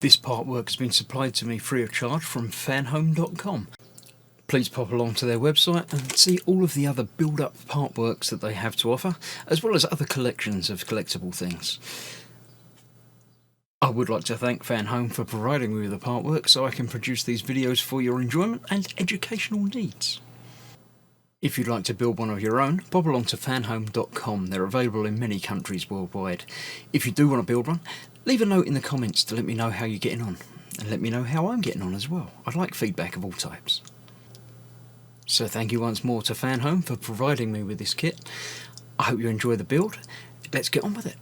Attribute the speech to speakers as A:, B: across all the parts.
A: This partwork has been supplied to me free of charge from Fanhome.com. Please pop along to their website and see all of the other build-up partworks that they have to offer, as well as other collections of collectible things. I would like to thank Fanhome for providing me with the partwork so I can produce these videos for your enjoyment and educational needs. If you'd like to build one of your own, pop along to fanhome.com. They're available in many countries worldwide. If you do want to build one, leave a note in the comments to let me know how you're getting on, and let me know how I'm getting on as well. I'd like feedback of all types. So thank you once more to Fanhome for providing me with this kit. I hope you enjoy the build. Let's get on with it.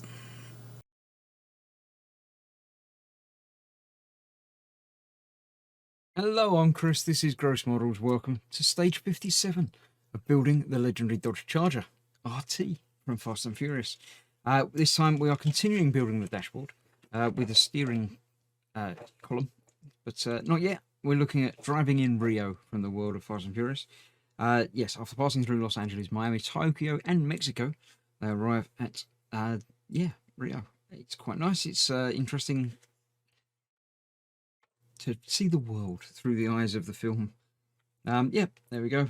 A: Hello, I'm Chris. This is Gross Models. Welcome to stage 57 of building the legendary Dodge Charger RT from Fast and Furious. This time we are continuing building the dashboard with a steering column, but not yet. We're looking at driving in Rio from the world of Fast and Furious. Yes, after passing through Los Angeles, Miami, Tokyo, and Mexico, they arrive at Rio. It's quite nice. It's interesting to see the world through the eyes of the film. Yeah, there we go.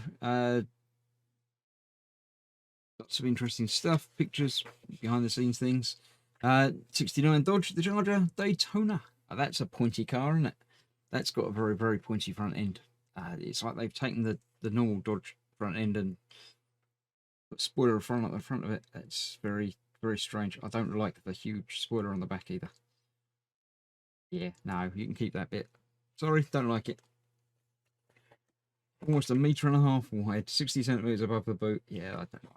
A: Lots of interesting stuff, pictures, behind the scenes things. 69 Dodge, the Charger Daytona. That's a pointy car, isn't it? That's got a very, very pointy front end. It's like they've taken the normal Dodge front end and put spoiler front at the front of it. It's very, very strange. I don't like the huge spoiler on the back either. Yeah, no, you can keep that bit. Sorry, don't like it. Almost 1.5 meters wide, 60 centimeters above the boot. Yeah, I don't like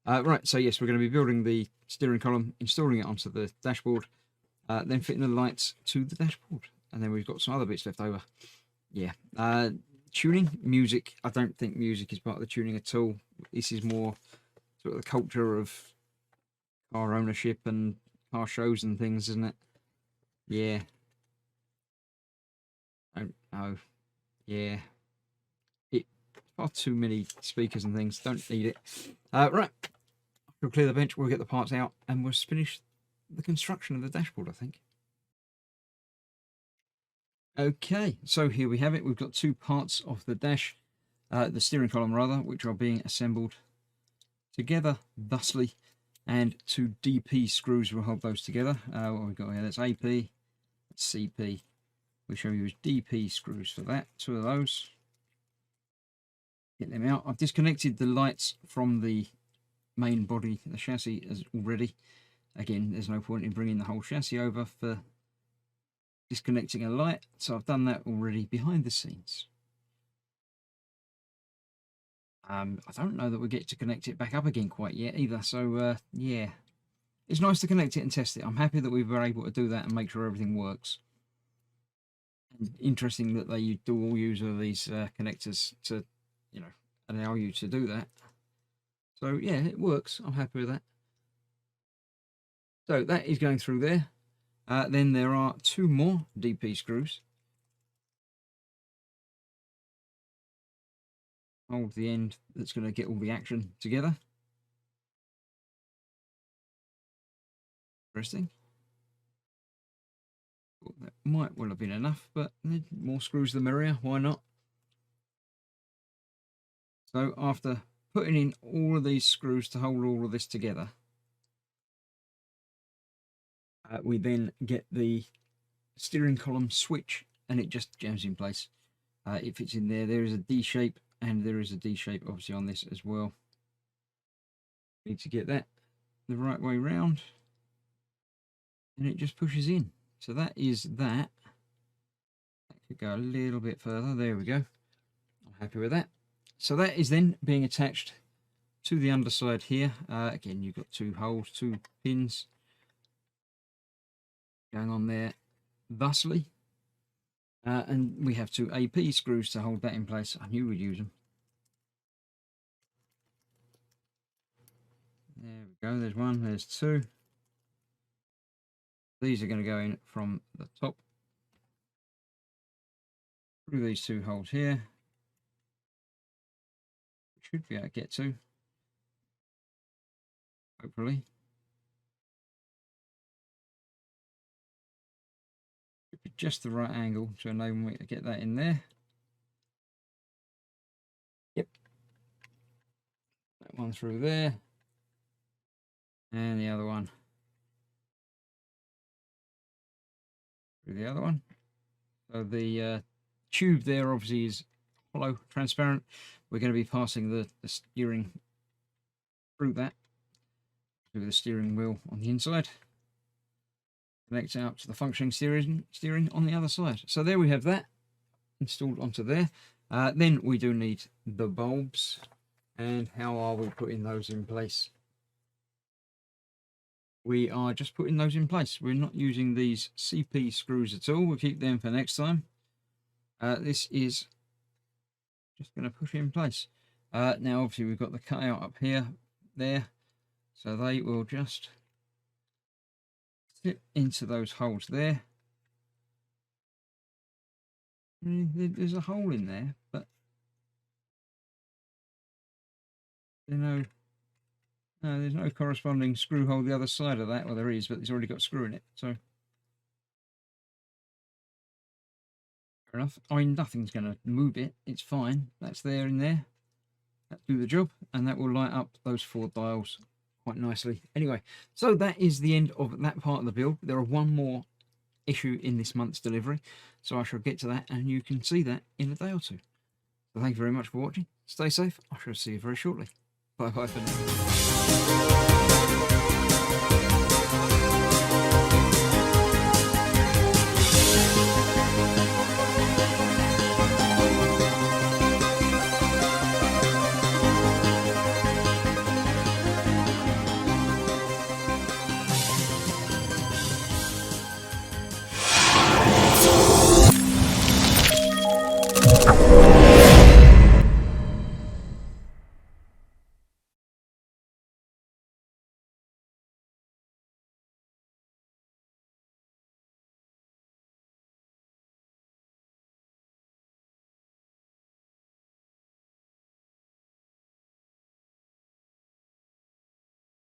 A: that. Right, so yes, we're going to be building the steering column, installing it onto the dashboard, then fitting the lights to the dashboard. And then we've got some other bits left over. Yeah. Tuning, music. I don't think music is part of the tuning at all. This is more sort of the culture of car ownership and car shows and things, isn't it? Yeah. Don't know. Yeah. Far too many speakers and things. Don't need it. Right. We'll clear the bench. We'll get the parts out and we'll finish the construction of the dashboard, I think. Okay, so here we have it. We've got two parts of the dash, the steering column rather, which are being assembled together thusly, and two DP screws will hold those together. What we've got here, that's AP, that's CP. We shall use DP screws for that, two of those. Get them out. I've disconnected the lights from the main body, the chassis, as already. Again, there's no point in bringing the whole chassis over for disconnecting a light, so I've done that already behind the scenes. I don't know that we get to connect it back up again quite yet either, so yeah, it's nice to connect it and test it. I'm happy that we were able to do that and make sure everything works. And interesting that they do all use of these connectors to, you know, allow you to do that. So yeah, it works. I'm happy with that. So that is going through there. Then there are two more DP screws. Hold the end that's going to get all the action together. Interesting. Well, that might well have been enough, but more screws the merrier. Why not? So after putting in all of these screws to hold all of this together, we then get the steering column switch and it just jams in place. It fits in there. There is a D shape and there is a D shape obviously on this as well. Need to get that the right way round and it just pushes in. So that is that. That could go a little bit further. There we go. I'm happy with that. So that is then being attached to the underside here. Again, you've got two holes, two pins going on there thusly. And we have two AP screws to hold that in place. I knew we'd use them. There we go. There's one, there's two. These are going to go in from the top through these two holes here. Should be able to get to, hopefully. Should be just the right angle to enable me to get that in there. Yep. That one through there. And the other one through the other one. So the tube there obviously is hollow, transparent. We're going to be passing the steering through that, through the steering wheel on the inside. Connect out to the functioning steering on the other side. So there we have that installed onto there. Then we do need the bulbs. And how are we putting those in place? We are just putting those in place. We're not using these CP screws at all. We'll keep them for next time. This is just going to push it in place. Now obviously we've got the cutout up here, there. So they will just fit into those holes there. There's a hole in there, but no, there's no corresponding screw hole the other side of that. Well, there is, but it's already got a screw in it. So fair enough. I mean, nothing's going to move it. It's fine. That's there in there. That'll do the job, and that will light up those 4 dials quite nicely. Anyway, so that is the end of that part of the build. There are one more issue in this month's delivery, so I shall get to that, and you can see that in a day or two. So thank you very much for watching. Stay safe. I shall see you very shortly. Bye bye for now.